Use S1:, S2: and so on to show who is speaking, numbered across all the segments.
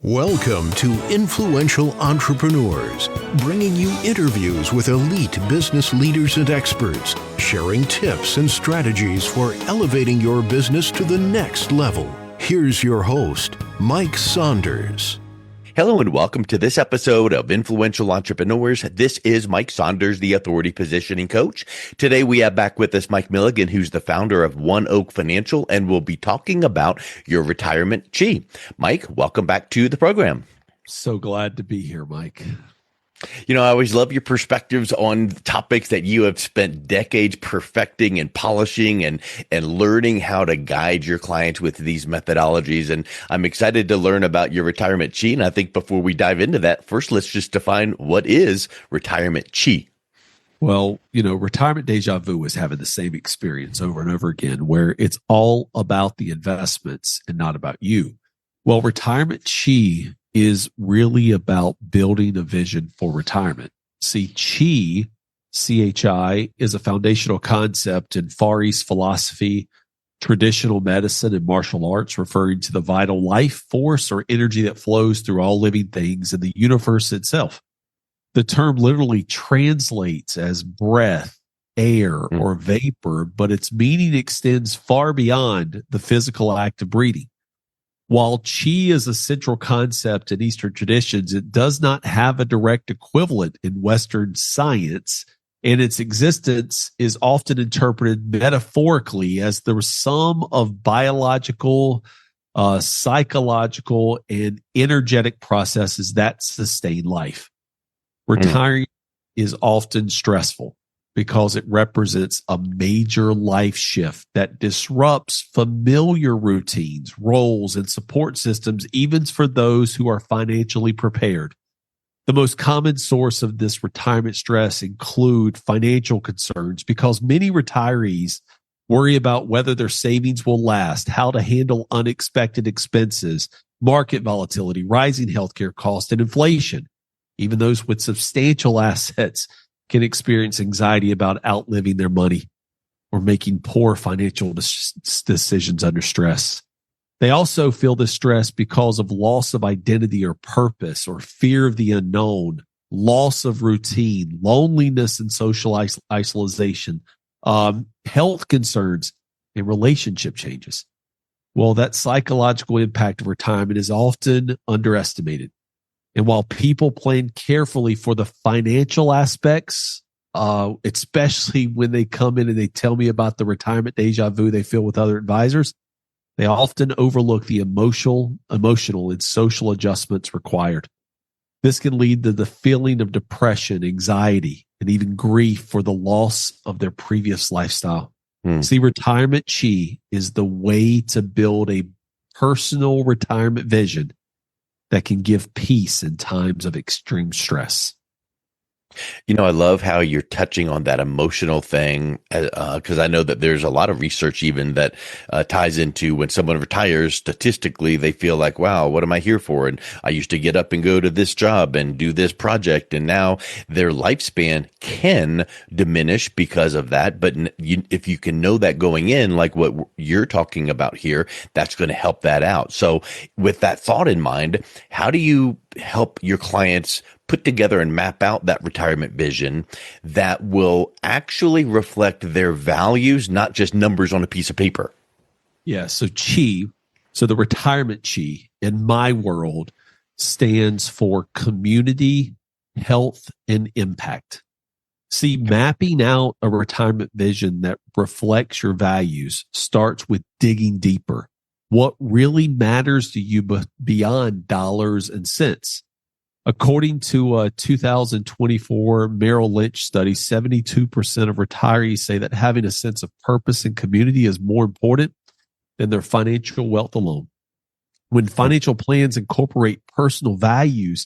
S1: Welcome to Influential Entrepreneurs, bringing you interviews with elite business leaders and experts, sharing tips and strategies for elevating your business to the next level. Here's your host, Mike Saunders.
S2: Hello and welcome to this episode of Influential Entrepreneurs. This is Mike Saunders, the Authority Positioning Coach. Today we have back with us Mike Milligan, who's the founder of One Oak Financial, and we'll be talking about your retirement chi. Mike, welcome back to the program.
S3: So glad to be here, Mike.
S2: You know, I always love your perspectives on topics that you have spent decades perfecting and polishing and learning how to guide your clients with these methodologies. And I'm excited to learn about your retirement chi. And I think before we dive into that, first, let's just define what is retirement chi.
S3: Well, you know, retirement déjà vu is having the same experience over and over again, where it's all about the investments and not about you. Well, retirement chi is really about building a vision for retirement. See, chi, C-H-I, is a foundational concept in Far East philosophy, traditional medicine, and martial arts, referring to the vital life force or energy that flows through all living things in the universe itself. The term literally translates as breath, air, or vapor, but its meaning extends far beyond the physical act of breathing. While chi is a central concept in Eastern traditions, it does not have a direct equivalent in Western science, and its existence is often interpreted metaphorically as the sum of biological, psychological, and energetic processes that sustain life. Retiring is often stressful because it represents a major life shift that disrupts familiar routines, roles, and support systems, even for those who are financially prepared. The most common source of this retirement stress include financial concerns because many retirees worry about whether their savings will last, how to handle unexpected expenses, market volatility, rising healthcare costs, and inflation. Even those with substantial assets can experience anxiety about outliving their money or making poor financial decisions under stress. They also feel this stress because of loss of identity or purpose or fear of the unknown, loss of routine, loneliness and social isolation, health concerns, and relationship changes. Well, that psychological impact of retirement is often underestimated. And while people plan carefully for the financial aspects, especially when they come in and they tell me about the retirement déjà vu they feel with other advisors, they often overlook the emotional and social adjustments required. This can lead to the feeling of depression, anxiety, and even grief for the loss of their previous lifestyle. See, retirement chi is the way to build a personal retirement vision that can give peace in times of extreme stress.
S2: You know, I love how you're touching on that emotional thing because I know that there's a lot of research even that ties into when someone retires, statistically, they feel like, wow, what am I here for? And I used to get up and go to this job and do this project. And now their lifespan can diminish because of that. But if you can know that going in, like what you're talking about here, that's going to help that out. So with that thought in mind, how do you help your clients put together and map out that retirement vision that will actually reflect their values, not just numbers on a piece of paper?
S3: Yeah. So chi, so the retirement chi in my world stands for community, health, and impact. See, mapping out a retirement vision that reflects your values starts with digging deeper. What really matters to you beyond dollars and cents? According to a 2024 Merrill Lynch study, 72% of retirees say that having a sense of purpose and community is more important than their financial wealth alone. When financial plans incorporate personal values,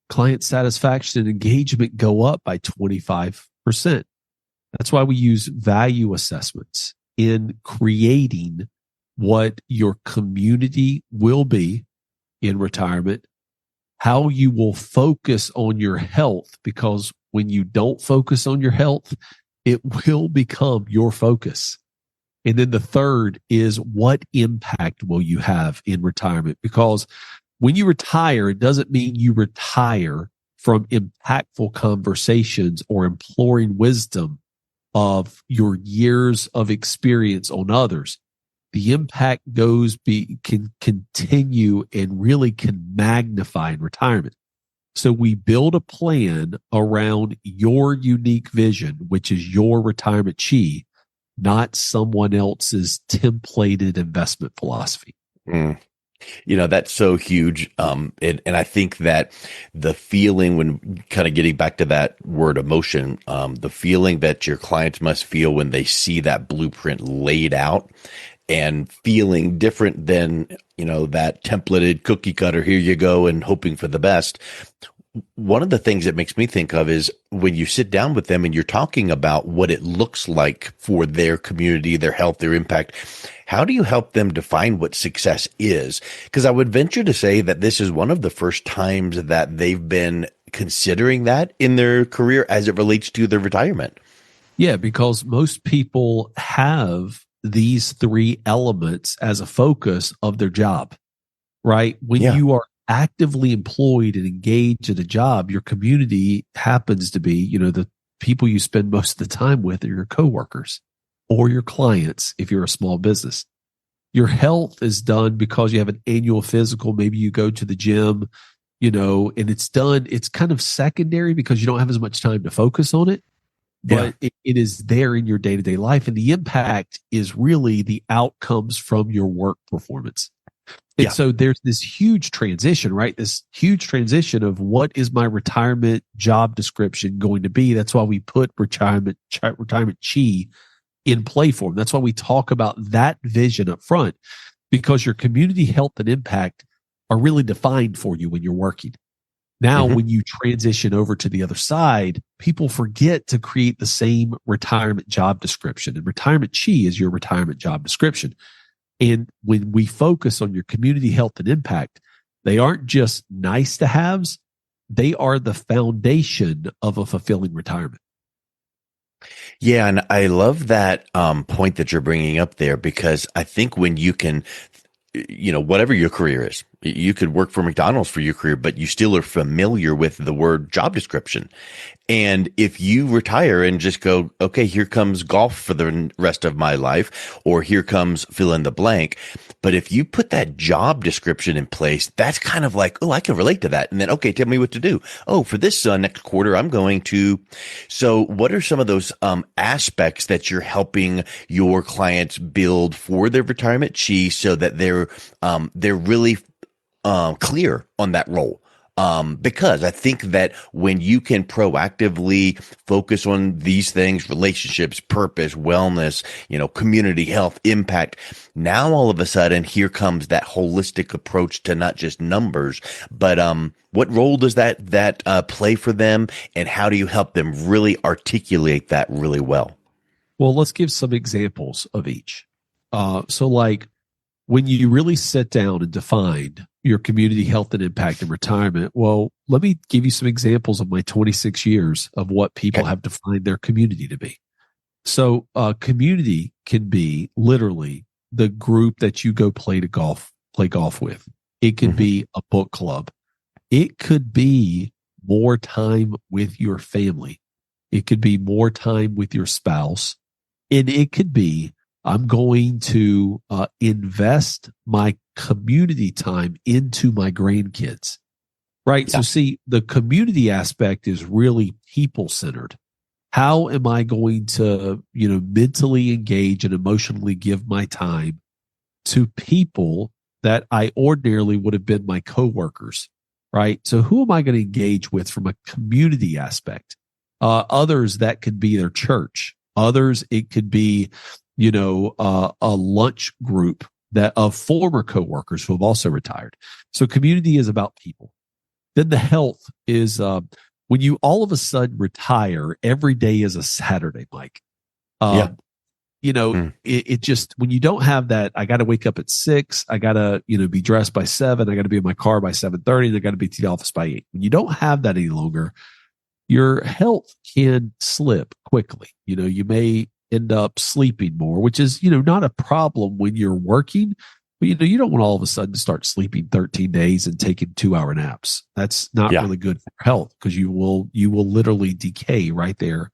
S3: client satisfaction and engagement go up by 25%. That's why we use value assessments in creating what your community will be in retirement, how you will focus on your health, because when you don't focus on your health, it will become your focus. And then the third is what impact will you have in retirement? Because when you retire, it doesn't mean you retire from impactful conversations or imploring wisdom of your years of experience on others. The impact can continue and really can magnify in retirement. So we build a plan around your unique vision, which is your retirement chi, not someone else's templated investment philosophy.
S2: Mm. That's so huge. And I think that the feeling, when kind of getting back to that word emotion, the feeling that your clients must feel when they see that blueprint laid out and feeling different than, that templated cookie cutter, here you go, and hoping for the best. One of the things that makes me think of is when you sit down with them and you're talking about what it looks like for their community, their health, their impact. How do you help them define what success is? Because I would venture to say that this is one of the first times that they've been considering that in their career as it relates to their retirement.
S3: Yeah, because most people have these three elements as a focus of their job, right? When you are actively employed and engaged in a job, your community happens to be, the people you spend most of the time with are your coworkers or your clients if you're a small business. Your health is done because you have an annual physical. Maybe you go to the gym, and it's done. It's kind of secondary because you don't have as much time to focus on it, but it is there in your day-to-day life. And the impact is really the outcomes from your work performance. And so there's this huge transition, right? This huge transition of what is my retirement job description going to be? That's why we put retirement chi in play form. That's why we talk about that vision up front, because your community health and impact are really defined for you when you're working. Now, when you transition over to the other side, people forget to create the same retirement job description, and retirement chi is your retirement job description. And when we focus on your community health and impact, they aren't just nice to haves. They are the foundation of a fulfilling retirement.
S2: Yeah. And I love that point that you're bringing up there, because I think when you can, whatever your career is, you could work for McDonald's for your career, but you still are familiar with the word job description. And if you retire and just go, okay, here comes golf for the rest of my life, or here comes fill in the blank. But if you put that job description in place, that's kind of like, oh, I can relate to that. And then, okay, tell me what to do. Oh, for this next quarter, I'm going to. So what are some of those aspects that you're helping your clients build for their retirement chi, so that they're really clear on that role? Because I think that when you can proactively focus on these things, relationships, purpose, wellness, community health, impact, now all of a sudden here comes that holistic approach to not just numbers, but what role does that play for them, and how do you help them really articulate that really well?
S3: Well, let's give some examples of each. So like when you really sit down and define your community health and impact in retirement, well, let me give you some examples of my 26 years of what people have defined their community to be. So community can be literally the group that you go play golf with. It could be a book club. It could be more time with your family. It could be more time with your spouse. And it could be, I'm going to invest my community time into my grandkids, right? So see, the community aspect is really people-centered. How am I going to, mentally engage and emotionally give my time to people that I ordinarily would have been my coworkers, right? So who am I going to engage with from a community aspect? Others, that could be their church. Others, it could be, a lunch group of former coworkers who have also retired. So community is about people. Then the health is when you all of a sudden retire, every day is a Saturday, Mike. It just, when you don't have that, I got to wake up at 6, I got to, be dressed by 7, I got to be in my car by 7:30, and I got to be to the office by 8. When you don't have that any longer, your health can slip quickly. You may end up sleeping more, which is, not a problem when you're working, But you don't want all of a sudden to start sleeping 13 days and taking 2-hour naps. That's not really good for health, because you will literally decay right there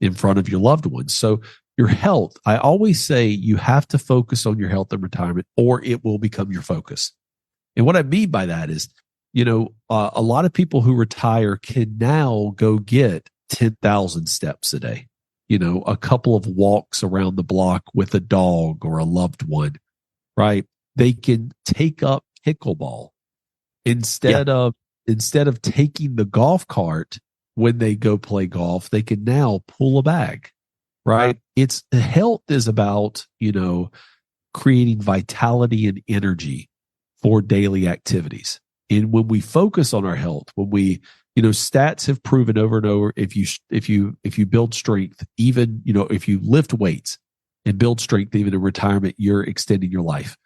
S3: in front of your loved ones. So your health, I always say you have to focus on your health in retirement, or it will become your focus. And what I mean by that is, a lot of people who retire can now go get 10,000 steps a day, a couple of walks around the block with a dog or a loved one, right? They can take up pickleball instead of taking the golf cart when they go play golf. They can now pull a bag, right? It's the health is about, creating vitality and energy for daily activities. And when we focus on our health, when we, stats have proven over and over, if you build strength, even, if you lift weights and build strength, even in retirement, you're extending your life.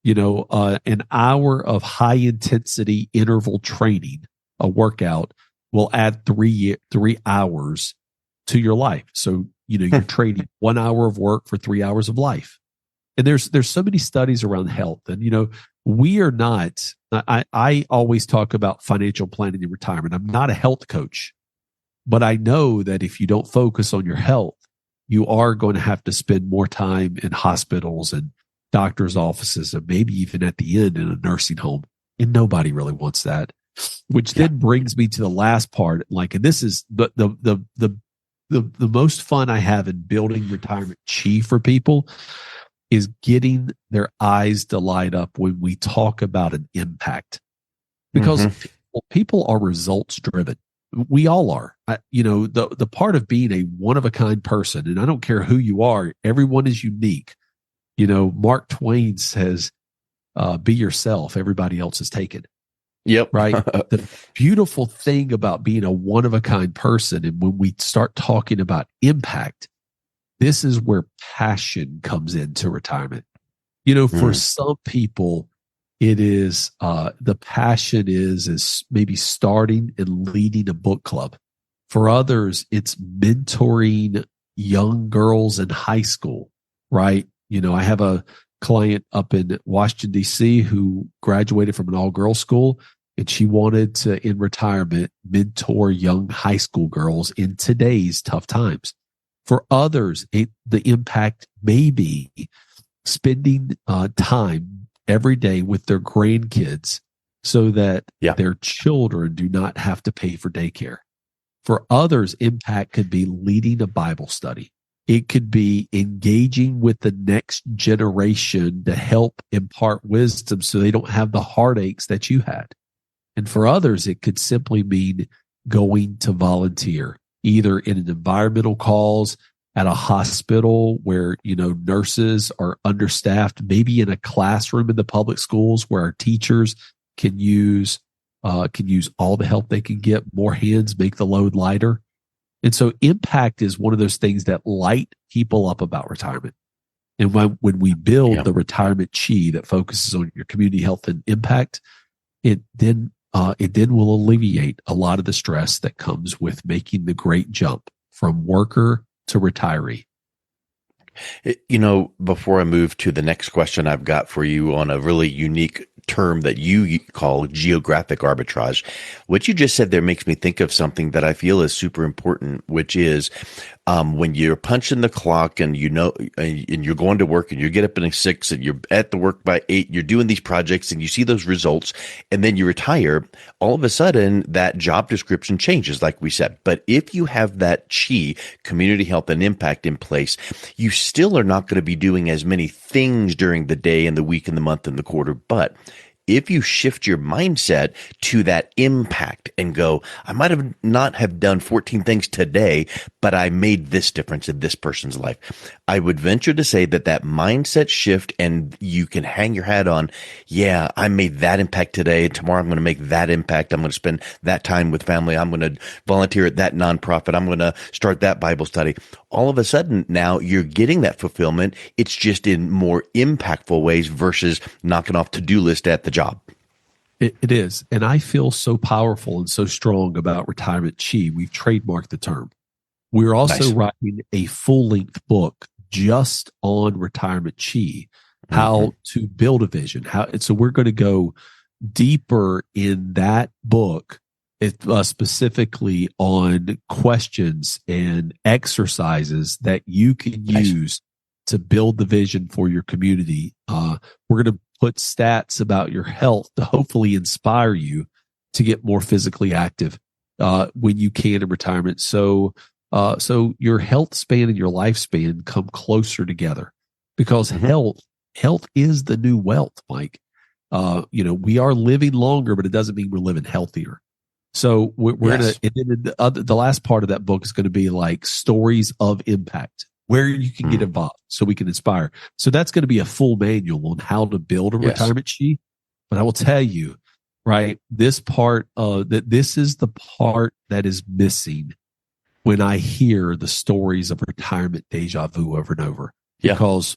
S3: An hour of high intensity interval training, a workout, will add 3 hours to your life. So, you're trading 1 hour of work for 3 hours of life. And there's so many studies around health. And, we are not, I always talk about financial planning in retirement. I'm not a health coach, but I know that if you don't focus on your health, you are going to have to spend more time in hospitals and doctor's offices, and maybe even at the end in a nursing home. And nobody really wants that, which then brings me to the last part. And this is the most fun I have in building retirement chi for people is getting their eyes to light up when we talk about an impact, because people are results driven. We all are. The part of being a one of a kind person, and I don't care who you are, everyone is unique. Mark Twain says, be yourself, everybody else is taken.
S2: Yep.
S3: Right. The beautiful thing about being a one of a kind person, and when we start talking about impact, this is where passion comes into retirement. For some people, it is the passion is maybe starting and leading a book club. For others, it's mentoring young girls in high school, right? I have a client up in Washington, D.C. who graduated from an all-girls school, and she wanted to, in retirement, mentor young high school girls in today's tough times. For others, the impact may be spending time every day with their grandkids so that their children do not have to pay for daycare. For others, impact could be leading a Bible study. It could be engaging with the next generation to help impart wisdom so they don't have the heartaches that you had. And for others, it could simply mean going to volunteer, either in an environmental cause, at a hospital where, nurses are understaffed, maybe in a classroom in the public schools where our teachers can use all the help they can get. More hands make the load lighter. And so impact is one of those things that light people up about retirement. And when we build the retirement chi that focuses on your community health and impact, it then will alleviate a lot of the stress that comes with making the great jump from worker to retiree.
S2: Before I move to the next question I've got for you on a really unique term that you call geographic arbitrage, what you just said there makes me think of something that I feel is super important, which is when you're punching the clock and and you're going to work and you get up at 6 and you're at the work by 8, you're doing these projects and you see those results, and then you retire, all of a sudden that job description changes, like we said. But if you have that chi, community health and impact, in place, you still are not going to be doing as many things during the day and the week and the month and the quarter. But if you shift your mindset to that impact and go, I might have not have done 14 things today, but I made this difference in this person's life. I would venture to say that mindset shift, and you can hang your hat on, I made that impact today, and tomorrow I'm going to make that impact. I'm going to spend that time with family. I'm going to volunteer at that nonprofit. I'm going to start that Bible study. All of a sudden, now you're getting that fulfillment. It's just in more impactful ways versus knocking off to-do list at the job.
S3: It is. And I feel so powerful and so strong about retirement chi. We've trademarked the term. We're also writing a full-length book just on retirement chi how to build a vision. So we're going to go deeper in that book, specifically on questions and exercises that you can use to build the vision for your community. We're going to put stats about your health to hopefully inspire you to get more physically active when you can in retirement. So your health span and your lifespan come closer together, because health is the new wealth, Mike. We are living longer, but it doesn't mean we're living healthier. So we're going to, the last part of that book is going to be like stories of impact, where you can get involved so we can inspire. So that's going to be a full manual on how to build a retirement sheet. But I will tell you, right, this is the part that is missing when I hear the stories of retirement déjà vu over and over. Because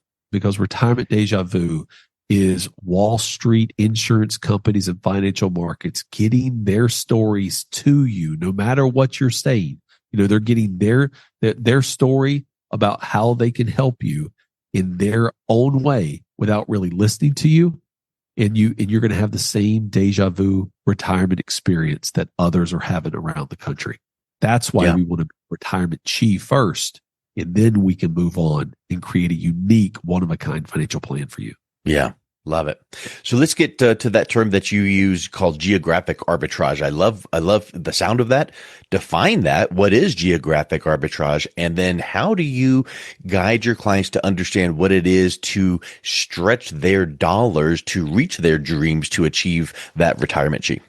S3: retirement déjà vu is Wall Street insurance companies and financial markets getting their stories to you, no matter what you're saying. They're getting their story about how they can help you in their own way without really listening to you. And you're going to have the same déjà vu retirement experience that others are having around the country. That's why we want to be retirement chief first, and then we can move on and create a unique, one-of-a-kind financial plan for you.
S2: Yeah. Love it. So let's get to that term that you use called geographic arbitrage. I love the sound of that. Define that. What is geographic arbitrage? And then how do you guide your clients to understand what it is to stretch their dollars to reach their dreams to achieve that retirement chi?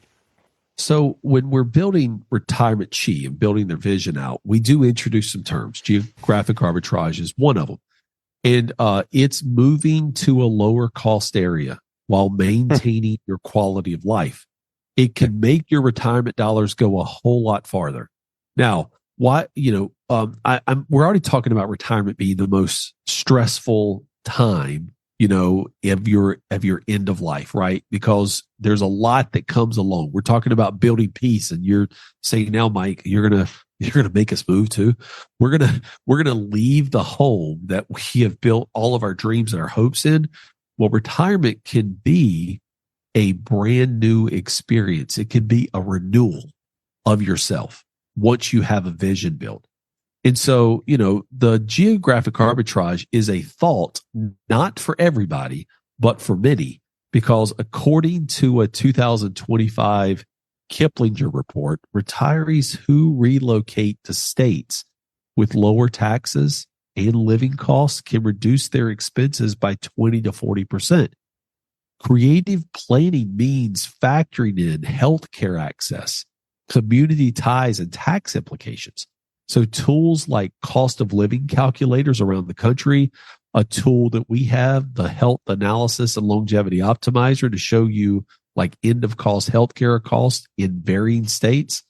S3: So when we're building retirement chi and building their vision out, we do introduce some terms. Geographic arbitrage is one of them. And it's moving to a lower cost area while maintaining your quality of life. It can make your retirement dollars go a whole lot farther. Now, we're already talking about retirement being the most stressful time, of your end of life, right? Because there's a lot that comes along. We're talking about building peace, and you're saying now, Mike, you're gonna make us move to. We're gonna leave the home that we have built all of our dreams and our hopes in. Well, retirement can be a brand new experience. It can be a renewal of yourself once you have a vision built. And so, the geographic arbitrage is a thought not for everybody, but for many, because according to a 2025 Kiplinger report, retirees who relocate to states with lower taxes and living costs can reduce their expenses by 20 to 40%. Creative planning means factoring in healthcare access, community ties, and tax implications. So tools like cost of living calculators around the country, a tool that we have, the health analysis and longevity optimizer, to show you like end of cost healthcare costs in varying states.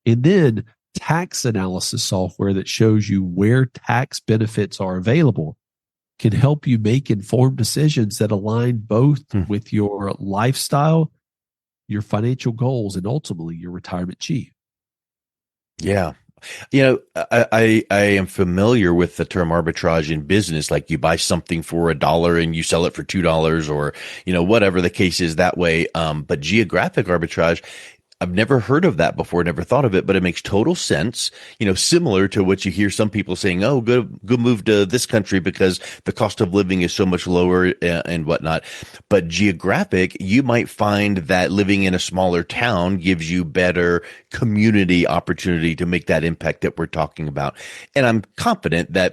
S3: And then tax analysis software that shows you where tax benefits are available can help you make informed decisions that align both with your lifestyle, your financial goals, and ultimately your retirement chi.
S2: Yeah. I am familiar with the term arbitrage in business. Like you buy something for $1 and you sell it for $2, or, whatever the case is that way. But geographic arbitrage, I've never heard of that before, never thought of it, but it makes total sense. Similar to what you hear some people saying, oh, go move to this country because the cost of living is so much lower and whatnot. But geographic, you might find that living in a smaller town gives you better community opportunity to make that impact that we're talking about. And I'm confident that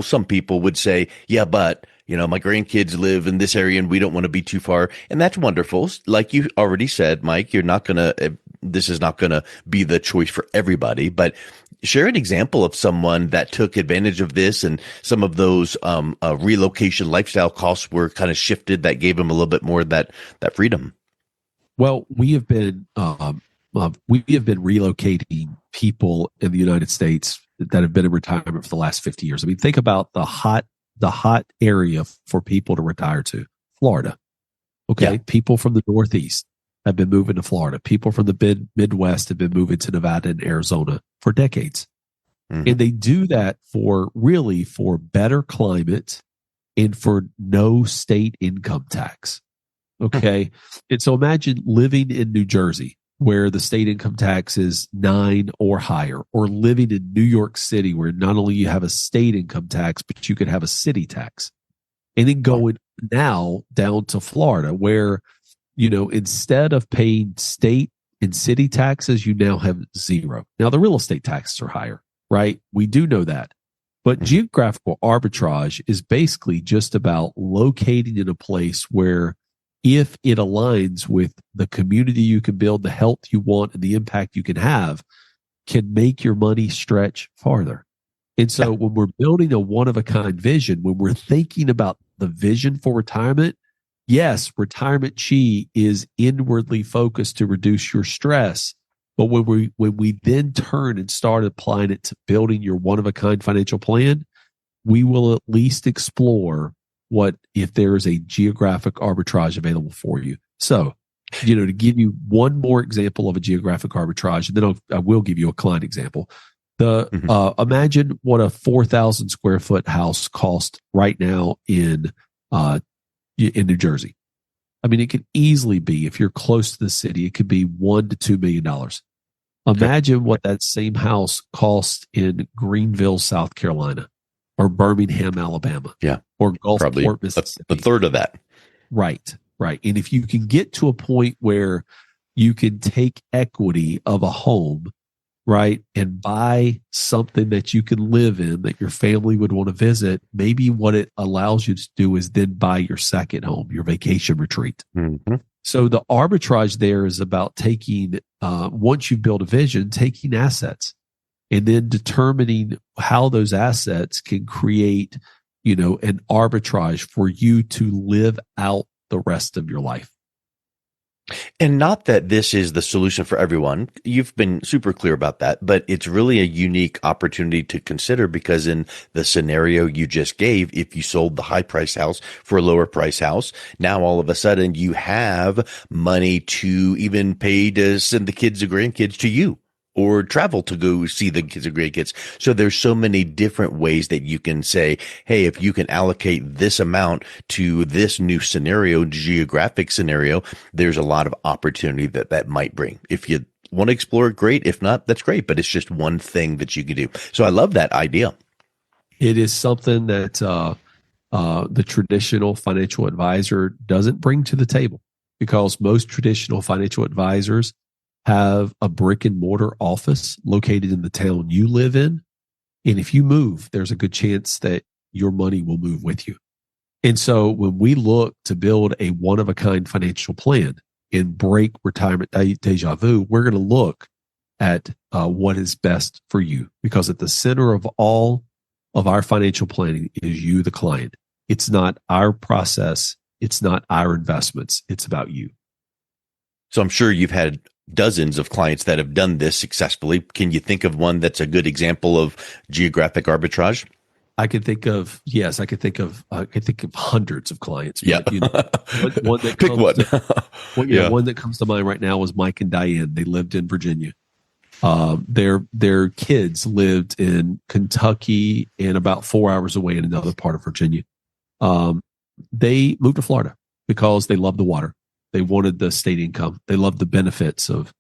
S2: some people would say, yeah, but my grandkids live in this area and we don't want to be too far. And that's wonderful. Like you already said, Mike, this is not going to be the choice for everybody, but share an example of someone that took advantage of this and some of those relocation lifestyle costs were kind of shifted that gave them a little bit more of that freedom.
S3: Well, we have been relocating people in the United States that have been in retirement for the last 50 years. I mean, think about the hot area for people to retire to, Florida. Okay. Yeah. People from the Northeast have been moving to Florida. People from the Midwest have been moving to Nevada and Arizona for decades. Mm-hmm. And they do that for better climate and for no state income tax. Okay. And so imagine living in New Jersey where the state income tax is 9 or higher, or living in New York City where not only you have a state income tax, but you could have a city tax. And then going now down to Florida where, instead of paying state and city taxes, you now have 0. Now the real estate taxes are higher, right? We do know that. But geographical arbitrage is basically just about locating in a place where if it aligns with the community you can build, the health you want, and the impact you can have, can make your money stretch farther. And so when we're building a one-of-a-kind vision, when we're thinking about the vision for retirement, yes, retirement chi is inwardly focused to reduce your stress. But when we then turn and start applying it to building your one-of-a-kind financial plan, we will at least explore what if there is a geographic arbitrage available for you. So, to give you one more example of a geographic arbitrage, and then I will give you a client example. Imagine what a 4,000 square foot house costs right now in New Jersey. I mean, it could easily be, if you're close to the city, it could be $1 to $2 million. Imagine what that same house costs in Greenville, South Carolina, or Birmingham, Alabama, or Gulfport, Mississippi.
S2: A third of that.
S3: Right. And if you can get to a point where you can take equity of a home, right, and buy something that you can live in that your family would want to visit, maybe what it allows you to do is then buy your second home, your vacation retreat.
S2: Mm-hmm.
S3: So the arbitrage there is about taking, once you've built a vision, taking assets and then determining how those assets can create, an arbitrage for you to live out the rest of your life.
S2: And not that this is the solution for everyone. You've been super clear about that, but it's really a unique opportunity to consider, because in the scenario you just gave, if you sold the high price house for a lower price house, now all of a sudden you have money to even pay to send the kids or grandkids to you, or travel to go see the kids or grandkids. So there's so many different ways that you can say, hey, if you can allocate this amount to this new scenario, geographic scenario, there's a lot of opportunity that might bring. If you want to explore it, great. If not, that's great. But it's just one thing that you can do. So I love that idea.
S3: It is something that the traditional financial advisor doesn't bring to the table, because most traditional financial advisors have a brick and mortar office located in the town you live in. And if you move, there's a good chance that your money will move with you. And so when we look to build a one-of-a-kind financial plan and break retirement déjà vu, we're going to look at what is best for you, because at the center of all of our financial planning is you, the client. It's not our process. It's not our investments. It's about you.
S2: So I'm sure you've had dozens of clients that have done this successfully. Can you think of one that's a good example of geographic arbitrage?
S3: I could think of hundreds of clients.
S2: Yeah.
S3: One that
S2: Pick one.
S3: One that comes to mind right now was Mike and Diane. They lived in Virginia. Their kids lived in Kentucky and about 4 hours away in another part of Virginia. They moved to Florida because they loved the water. They wanted the state income. They loved the benefits of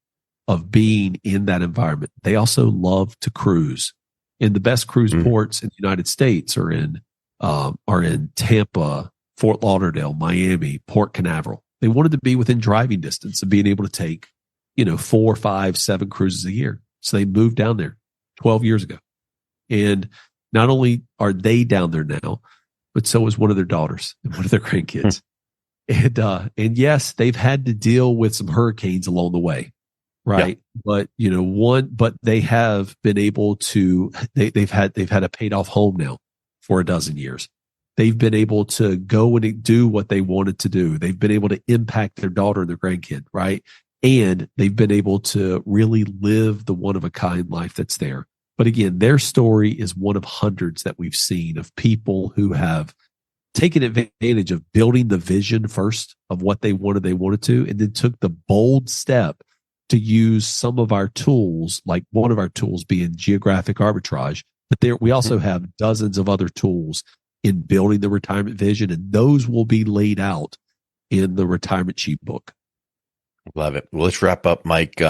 S3: being in that environment. They also love to cruise. And the best cruise ports in the United States are in Tampa, Fort Lauderdale, Miami, Port Canaveral. They wanted to be within driving distance of being able to take, 4, 5, 7 cruises a year. So they moved down there 12 years ago. And not only are they down there now, but so is one of their daughters and one of their grandkids. And yes, they've had to deal with some hurricanes along the way, right? Yeah. But they have been able to. They've had a paid off home now for 12 years. They've been able to go and do what they wanted to do. They've been able to impact their daughter and their grandkid, right? And they've been able to really live the one of a kind life that's there. But again, their story is one of hundreds that we've seen of people who have taken advantage of building the vision first of what they wanted to, and then took the bold step to use some of our tools, like one of our tools being geographic arbitrage. But we also have dozens of other tools in building the retirement vision, and those will be laid out in the Retirement Sheet book.
S2: Love it. Well, let's wrap up, Mike,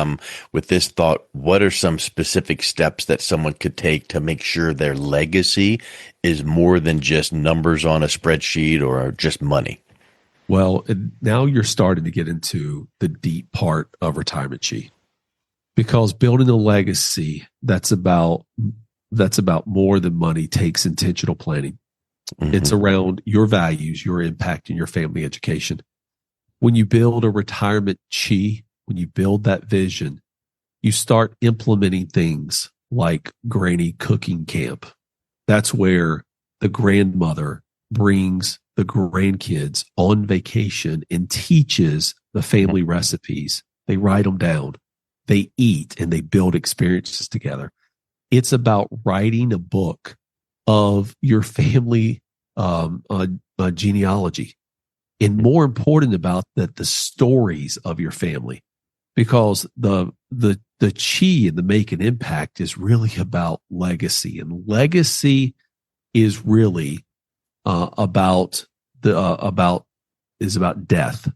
S2: with this thought. What are some specific steps that someone could take to make sure their legacy is more than just numbers on a spreadsheet or just money?
S3: Well, now you're starting to get into the deep part of Retirement Sheet, because building a legacy that's about more than money takes intentional planning. Mm-hmm. It's around your values, your impact, and your family education. When you build a retirement chi, when you build that vision, you start implementing things like granny cooking camp. That's where the grandmother brings the grandkids on vacation and teaches the family recipes. They write them down, they eat, and they build experiences together. It's about writing a book of your family genealogy. And more important about that, the stories of your family, because the chi and the make an impact is really about legacy, and legacy is really about death,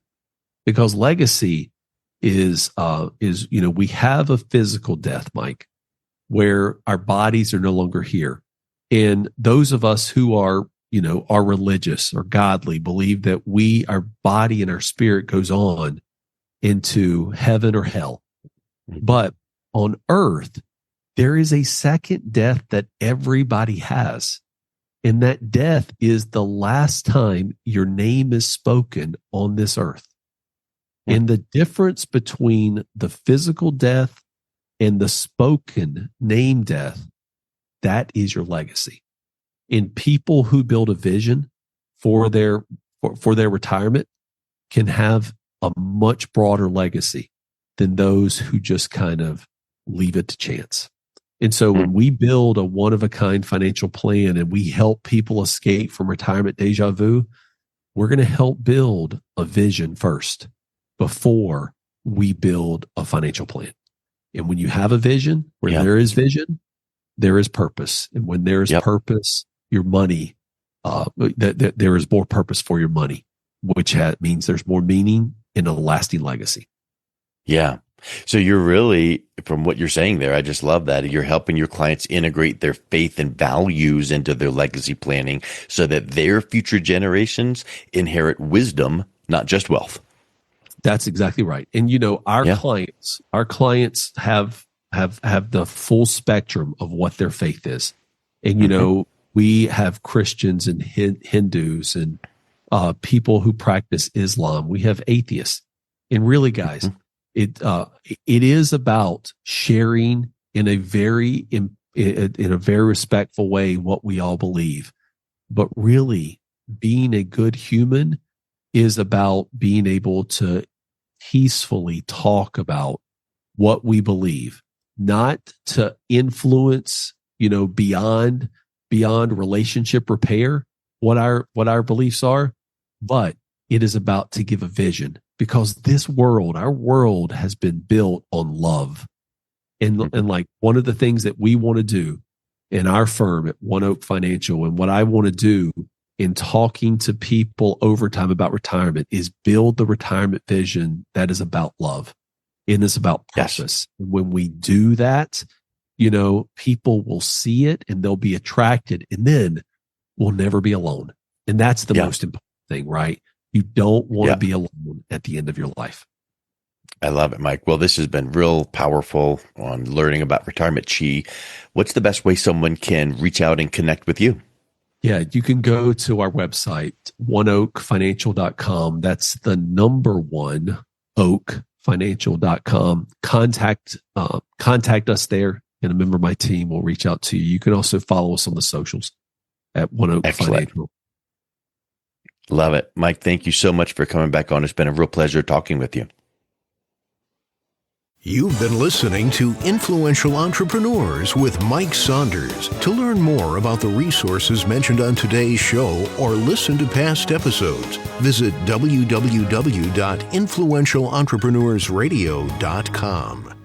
S3: because legacy is we have a physical death, Mike, where our bodies are no longer here, and those of us who are religious or godly believe that our body and our spirit goes on into heaven or hell. But on earth, there is a second death that everybody has. And that death is the last time your name is spoken on this earth. And the difference between the physical death and the spoken name death, that is your legacy. And people who build a vision for their retirement can have a much broader legacy than those who just kind of leave it to chance. And so when we build a one-of-a-kind financial plan and we help people escape from retirement déjà vu, we're going to help build a vision first before we build a financial plan. And when you have a vision, where there is vision, there is purpose. And when there is purpose, your money, there is more purpose for your money, which means there's more meaning and a lasting legacy.
S2: Yeah. So you're really, from what you're saying there, I just love that. You're helping your clients integrate their faith and values into their legacy planning so that their future generations inherit wisdom, not just wealth.
S3: That's exactly right. And our clients have the full spectrum of what their faith is. And we have Christians and Hindus and people who practice Islam. We have atheists. And really, guys, it is about sharing in a very respectful way what we all believe. But really, being a good human is about being able to peacefully talk about what we believe, not to influence, beyond relationship repair, what our beliefs are, but it is about to give a vision, because our world has been built on love. And like one of the things that we want to do in our firm at One Oak Financial, and what I want to do in talking to people over time about retirement, is build the retirement vision that is about love and is about purpose. Yes. When we do that, people will see it and they'll be attracted, and then we'll never be alone. And that's the most important thing, right? You don't want to be alone at the end of your life.
S2: I love it, Mike. Well, this has been real powerful on learning about retirement chi. What's the best way someone can reach out and connect with you?
S3: Yeah, you can go to our website, oneoakfinancial.com. That's the number one, oakfinancial.com. Contact us there, and a member of my team will reach out to you. You can also follow us on the socials at One Oak Financial.
S2: Love it. Mike, thank you so much for coming back on. It's been a real pleasure talking with you.
S1: You've been listening to Influential Entrepreneurs with Mike Saunders. To learn more about the resources mentioned on today's show or listen to past episodes, visit www.influentialentrepreneursradio.com.